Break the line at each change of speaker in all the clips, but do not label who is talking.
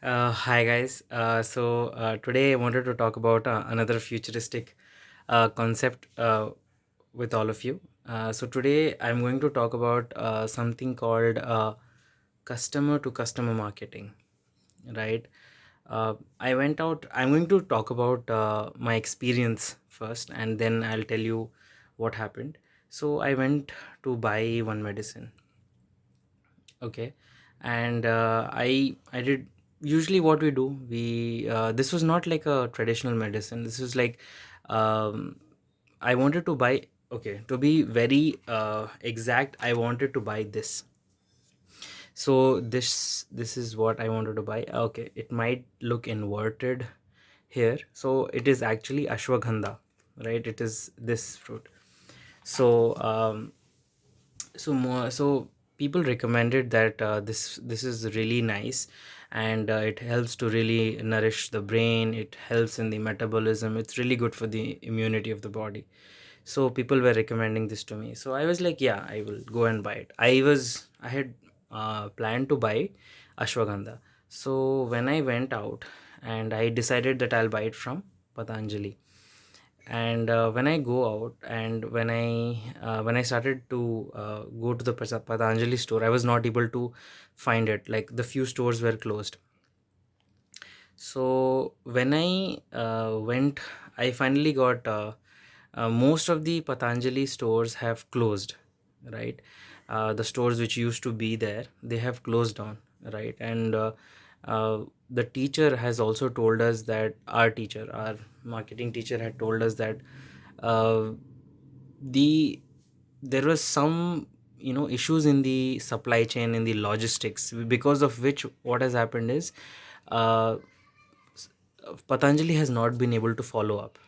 Hi guys. Today I wanted to talk about another futuristic concept with all of you. Today I'm going to talk about something called customer to customer marketing, right? I went out. I'm going to talk about my experience first, and then I'll tell you what happened. So I went to buy one medicine. Okay. And I did usually what we do. This was not like a traditional medicine. This was like um, I wanted to buy. Okay, to be very exact, I wanted to buy this. So this is what I wanted to buy. Okay, it might look inverted here. So it is actually ashwagandha, right? It is this fruit. So so people recommended that this is really nice, and it helps to really nourish the brain. It helps in the metabolism. It's really good for the immunity of the body. So people were recommending this to me, so I was like, yeah, I will go and buy it. I had planned to buy ashwagandha. So when I went out, and I decided that I'll buy it from Patanjali. And when I go out, and when I started to go to the Patanjali store, I was not able to find it. Like, the few stores were closed. So when I went, I finally got most of the Patanjali stores have closed, right? The stores which used to be there, they have closed down, right? And the teacher has also told us that our marketing teacher had told us that uh, the there was some issues in the supply chain, in the logistics, because of which what has happened is uh, Patanjali has not been able to follow up,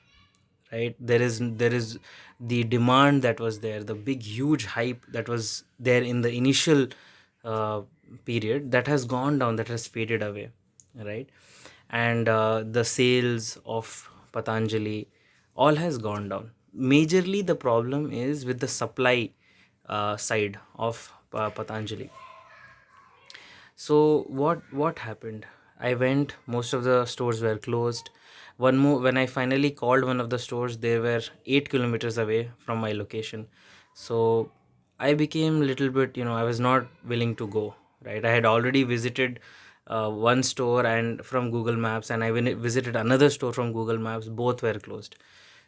right? There is the demand that was there, the big huge hype that was there in the initial uh, period, that has gone down, that has faded away, right? And the sales of Patanjali all has gone down. Majorly the problem is with the supply side of Patanjali. So what happened? I went. Most of the stores were closed. One more when I finally called one of the stores, they were 8 kilometers away from my location. So I became a little bit. I was not willing to go. Right. I had already visited one store and from Google Maps, and I visited another store from Google Maps. Both were closed.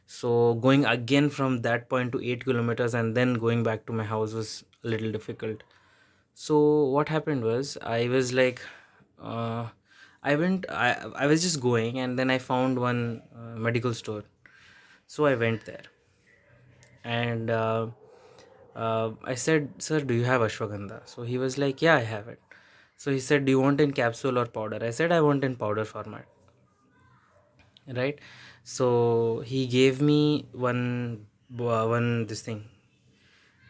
So going again from that point to 8 kilometers and then going back to my house was a little difficult. So what happened was, I was like, uh, I was just going, and then I found one medical store. So I went there, and I said, "Sir, do you have ashwagandha?" So he was like, "Yeah, I have it." So he said, "Do you want in capsule or powder?" I said, "I want in powder format." Right? So he gave me one this thing,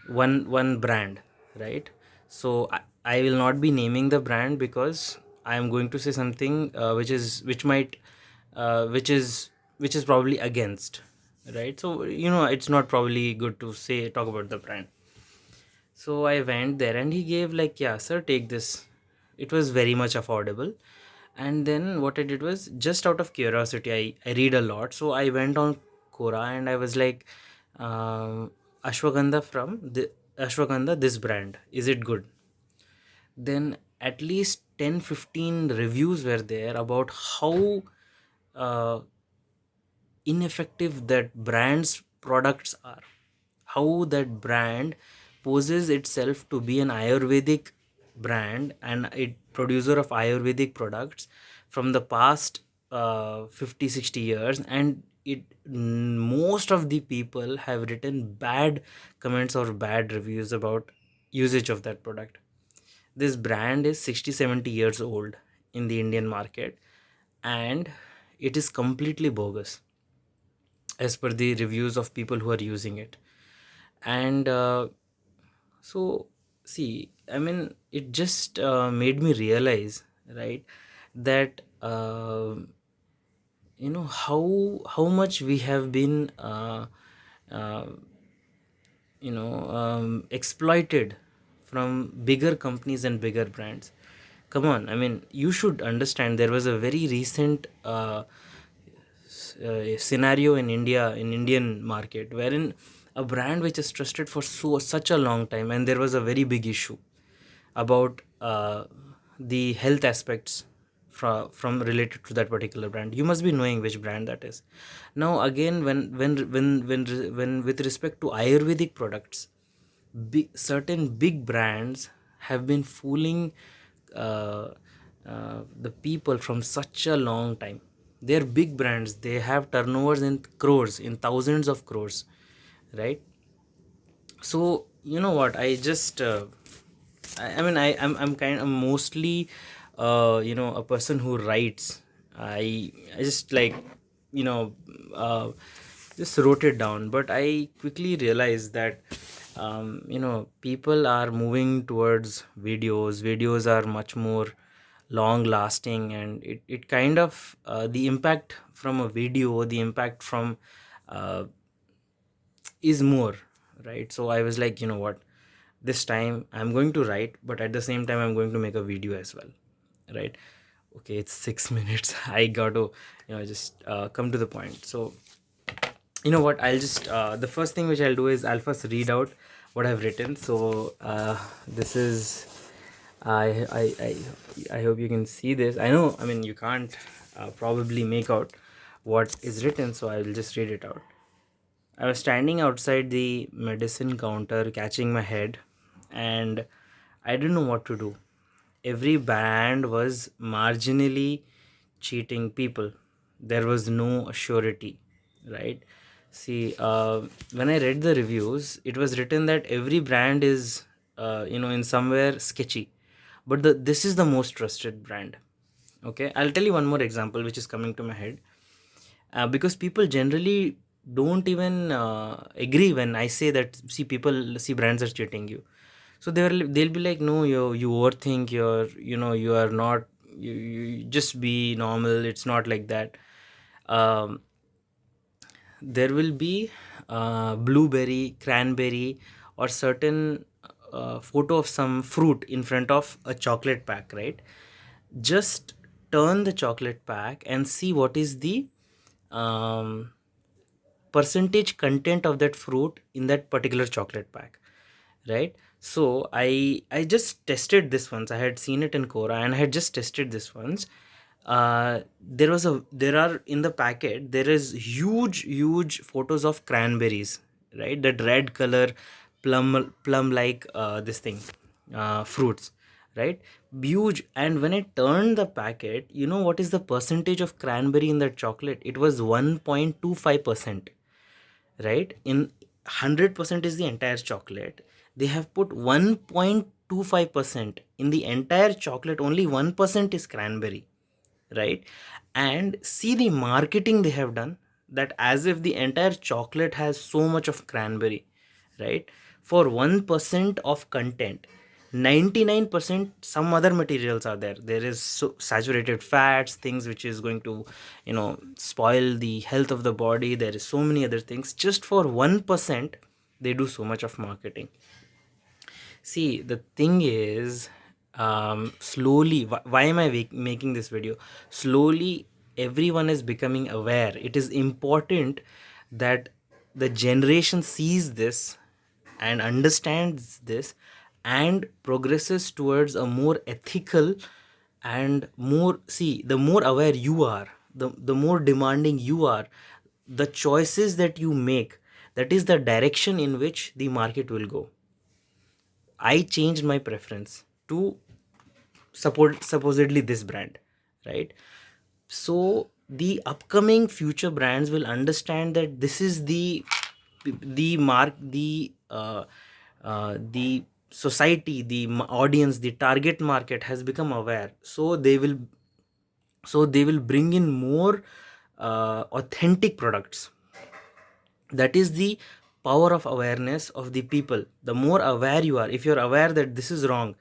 one brand, right? So I will not be naming the brand, because I am going to say something which might which is probably against, right? So it's not probably good to say talk about the brand. So I went there, and he gave, like, "Yeah, sir, take this." It was very much affordable. And then what I did was, just out of curiosity, I read a lot. So I went on Quora, and I was like, ashwagandha from the ashwagandha, this brand, is it good? Then at least 10-15 reviews were there about how uh, ineffective that brand's products are, how that brand poses itself to be an Ayurvedic brand and a producer of Ayurvedic products from the past 50-60 years. And most of the people have written bad comments or bad reviews about usage of that product. This brand is 60-70 years old in the Indian market, and it is completely bogus as per the reviews of people who are using it. And so, see, I mean, it just made me realize, right, that how much we have been uh, exploited from bigger companies and bigger brands. Come on, I mean, you should understand there was a very recent scenario in India, in Indian market, wherein a brand which is trusted for such a long time, and there was a very big issue about the health aspects from related to that particular brand. You must be knowing which brand that is. Now again, when with respect to Ayurvedic products, certain big brands have been fooling uh, the people from such a long time. They're big brands, they have turnovers in crores, in thousands of crores, right? So you know what, I just I mean, I'm kind of mostly a person who writes. I just like, you know uh, just wrote it down, but I quickly realized that people are moving towards videos are much more long lasting, and it kind of the impact from a video, the impact from uh, is more, right? So I was like, you know what, this time I'm going to write, but at the same time I'm going to make a video as well, right? Okay, it's 6 minutes. I got to just come to the point. So you know what, I'll just the first thing which I'll do is I'll first read out what I've written. So this is I hope you can see this. I know, I mean, you can't probably make out what is written, so I will just read it out. I was standing outside the medicine counter, catching my head, and I didn't know what to do. Every brand was marginally cheating people. There was no surety, right? See, when I read the reviews, it was written that every brand is, in somewhere sketchy, but this is the most trusted brand. Okay, I'll tell you one more example which is coming to my head, because people generally don't even agree when I say that, see, people see brands are cheating you. So they'll be like, no, you overthink, you are not, you just be normal, it's not like that. um, there will be blueberry, cranberry, or certain photo of some fruit in front of a chocolate pack, right? Just turn the chocolate pack and see what is the um, percentage content of that fruit in that particular chocolate pack, right? So I just tested this once. I had seen it in Quora and I had just tested this once. There are in the packet, there is huge photos of cranberries, right? That red color, plum like this thing, fruits, right? Huge. And when I turned the packet, you know what is the percentage of cranberry in that chocolate? It was 1.25%, right? In 100% is the entire chocolate, they have put 1.25% in the entire chocolate. Only 1% is cranberry, right? And see the marketing they have done, that as if the entire chocolate has so much of cranberry, right? For 1% of content, 99% some other materials are there. There is saturated fats, things which is going to spoil the health of the body. There is so many other things. Just for 1% they do so much of marketing. See, the thing is, slowly, why am I making this video? Slowly, everyone is becoming aware. It is important that the generation sees this and understands this and progresses towards a more ethical and more. See, the more aware you are, the more demanding you are, the choices that you make, that is the direction in which the market will go. I changed my preference to support supposedly this brand, right? So the upcoming future brands will understand that this is the society, the audience, the target market has become aware. So they will bring in more authentic products. That is the power of awareness of the people. The more aware you are, if you're aware that this is wrong,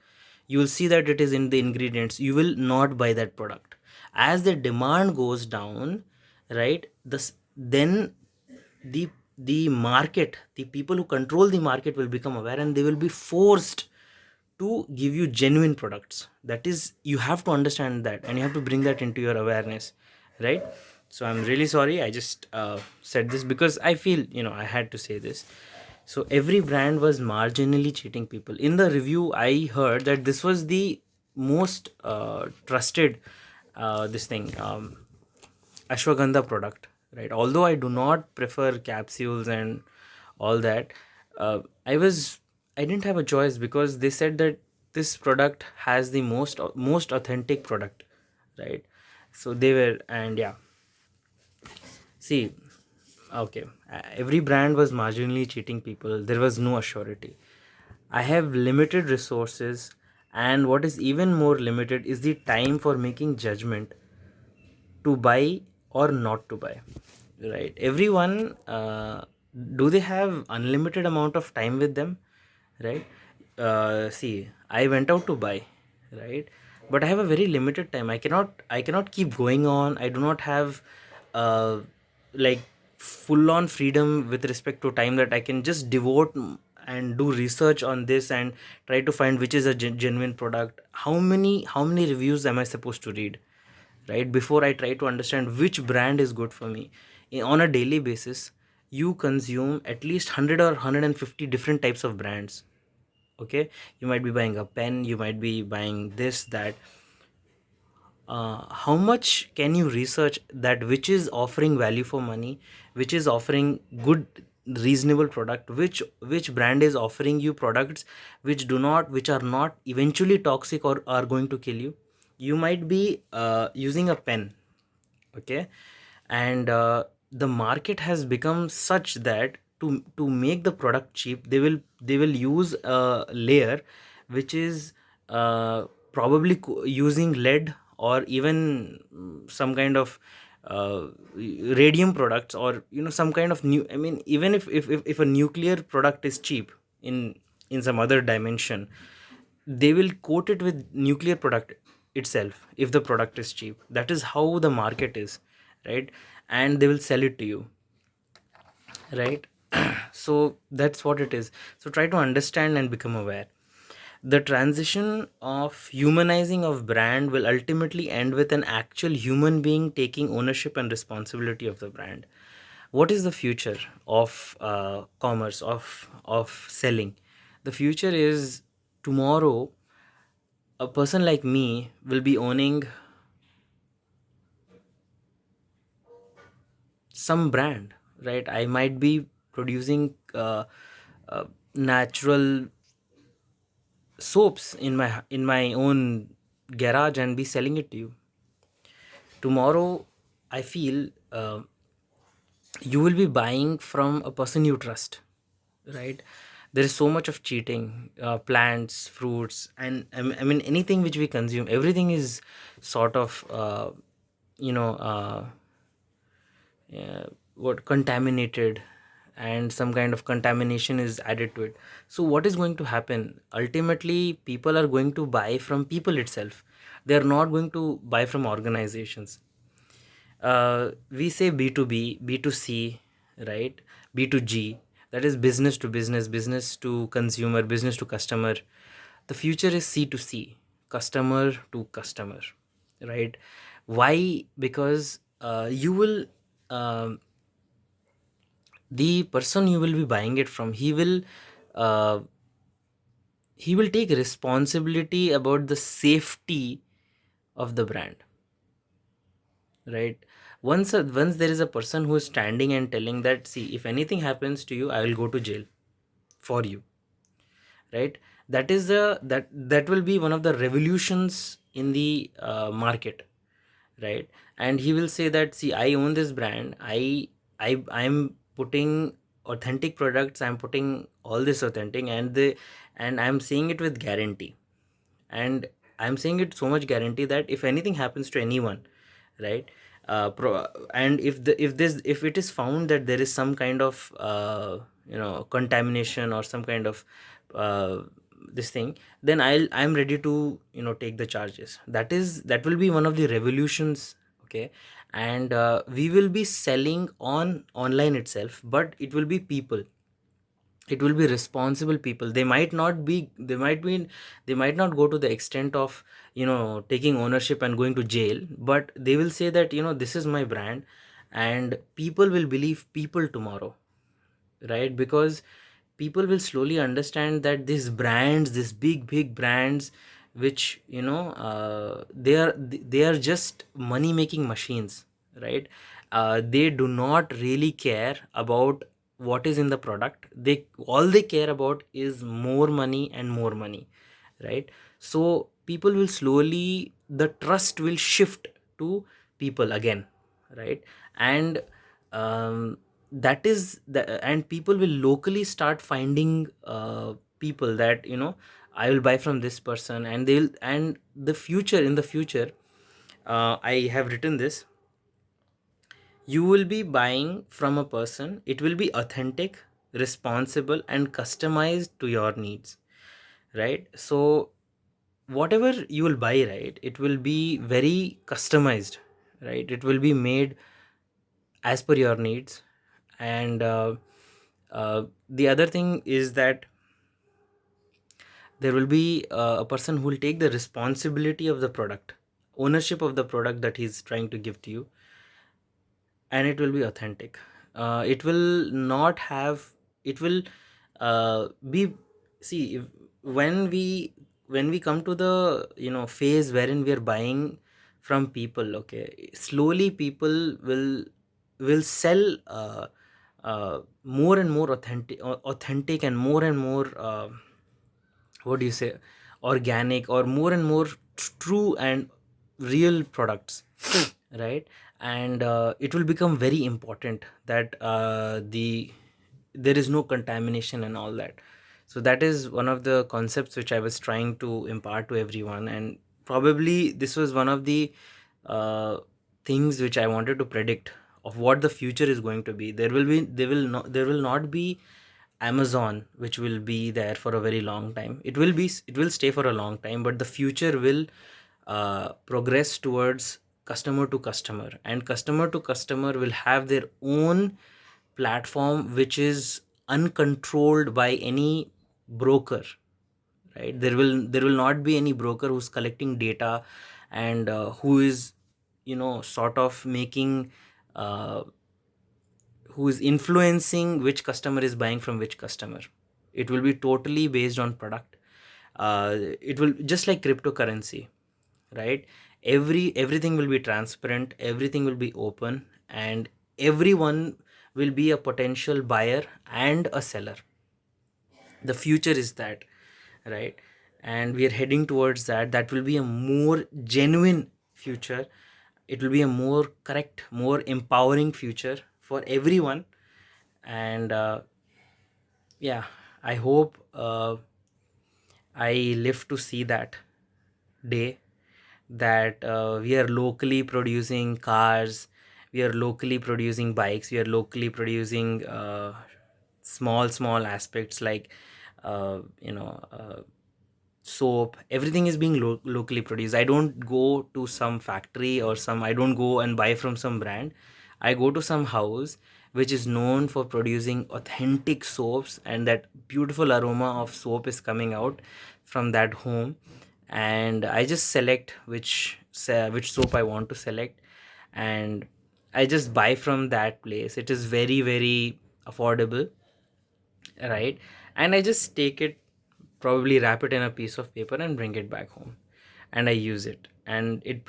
you will see that it is in the ingredients, you will not buy that product. As the demand goes down, right, then the market, the people who control the market will become aware, and they will be forced to give you genuine products. That is, you have to understand that, and you have to bring that into your awareness, right? So I'm really sorry, I just said this because I feel, I had to say this. So every brand was marginally cheating people. In the review, I heard that this was the most trusted this thing ashwagandha product, right? Although I do not prefer capsules and all that, I didn't have a choice because they said that this product has the most authentic product, right? So they were, and yeah, see, okay, every brand was marginally cheating people. There was no assurity. I have limited resources, and what is even more limited is the time for making judgment to buy or not to buy, right? Everyone, do they have unlimited amount of time with them, right? See, I went out to buy, right? But I have a very limited time. I cannot keep going on. I do not have like full on freedom with respect to time that I can just devote and do research on this and try to find which is a genuine product. How many reviews am I supposed to read, right, before I try to understand which brand is good for me? On a daily basis, you consume at least 100 or 150 different types of brands. Okay, you might be buying a pen, you might be buying this, that. How much can you research that which is offering value for money, which is offering good reasonable product, which brand is offering you products which are not eventually toxic or are going to kill you? You might be using a pen, okay, and the market has become such that to make the product cheap, they will use a layer which is probably using lead or even some kind of radium products, or some kind of new, I mean, even if a nuclear product is cheap in some other dimension, they will coat it with nuclear product itself if the product is cheap. That is how the market is, right? And they will sell it to you, right? So that's what it is. So try to understand and become aware. The transition of humanizing of brand will ultimately end with an actual human being taking ownership and responsibility of the brand. What is the future of commerce, of selling? The future is, tomorrow a person like me will be owning some brand, right? I might be producing natural soaps in my own garage and be selling it to you. Tomorrow, I feel you will be buying from a person you trust, right? There is so much of cheating, plants, fruits, and I mean anything which we consume, everything is sort of you know uh, what contaminated, and some kind of contamination is added to it. So what is going to happen ultimately? People are going to buy from people itself. They are not going to buy from organizations. We say B2B, B2C, right? B2G, that is business to business, business to consumer, business to customer. The future is C2C, customer to customer, right? Why? Because you will, um, the person you will be buying it from, uh, he will take responsibility about the safety of the brand, right? Once there is a person who is standing and telling that, see, if anything happens to you, I will go to jail for you, right? That will be one of the revolutions in the market, right? And he will say that, see, I own this brand, I'm putting authentic products, I'm putting all this authentic, and I'm saying it with guarantee, and I'm saying it so much guarantee that if anything happens to anyone, right, and if it is found that there is some kind of contamination or some kind of uh, this thing, then I'm ready to take the charges. That will be one of the revolutions, okay? And we will be selling on online itself, but it will be people, it will be responsible people. They might not go to the extent of taking ownership and going to jail, but they will say that this is my brand, and people will believe people tomorrow, right? Because people will slowly understand that these brands, these big brands, which they are just money making machines, right? They do not really care about what is in the product. They All they care about is more money and more money, right? So people will slowly, the trust will shift to people again, right? And that is the, and people will locally start finding people that I will buy from this person, and they'll, and the future, in the future, I have written this: you will be buying from a person, it will be authentic, responsible, and customized to your needs, right? So whatever you will buy, right, it will be very customized, right? It will be made as per your needs. And the other thing is that there will be a person who will take the responsibility of the product, ownership of the product that he's trying to give to you, and it will be authentic. It will not have, it will be, see, when we come to the phase wherein we are buying from people, okay, slowly people will sell more and more authentic, and more what do you say, organic, or more and more true and real products, right? And it will become very important that there is no contamination and all that. So that is one of the concepts which I was trying to impart to everyone, and probably this was one of the uh, things which I wanted to predict of what the future is going to be. There will not be Amazon which will be there for a very long time. It will stay for a long time, but the future will progress towards customer to customer, and customer to customer will have their own platform which is uncontrolled by any broker, right? There will not be any broker who's collecting data, and who is sort of making uh, who is influencing which customer is buying from which customer. It will be totally based on product. It will just like cryptocurrency, right? Everything will be transparent, everything will be open, and everyone will be a potential buyer and a seller. The future is that, right? And we are heading towards that. That will be a more genuine future. It will be a more correct, more empowering future for everyone. And yeah, I hope I live to see that day, that we are locally producing cars, we are locally producing bikes, we are locally producing small aspects like soap. Everything is being locally produced. I don't go to some factory, or some, I don't go and buy from some brand. I go to some house which is known for producing authentic soaps, and that beautiful aroma of soap is coming out from that home. And I just select which soap I want to select, and I just buy from that place. It is very affordable, right? And I just take it, probably wrap it in a piece of paper and bring it back home, and I use it, and it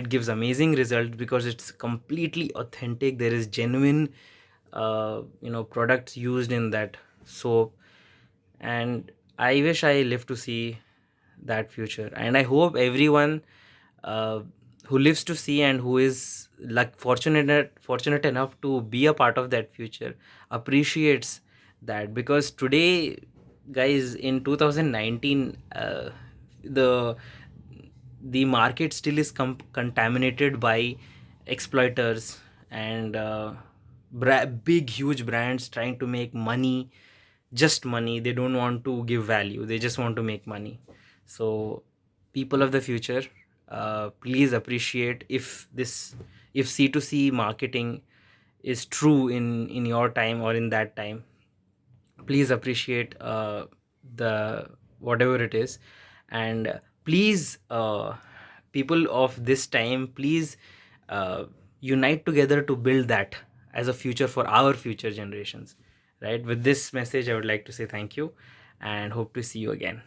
gives amazing results because it's completely authentic. There is genuine products used in that soap. And I wish I live to see that future, and I hope everyone uh, who lives to see, and who is like fortunate enough to be a part of that future, appreciates that. Because today, guys, in 2019, the the market still is contaminated by exploiters, and big huge brands trying to make money, just money. They don't want to give value, they just want to make money. So people of the future, please appreciate, if C2C marketing is true in your time or in that time, please appreciate the whatever it is, and please, people of this time, please uh, unite together to build that as a future for our future generations. Right, with this message I would like to say thank you and hope to see you again.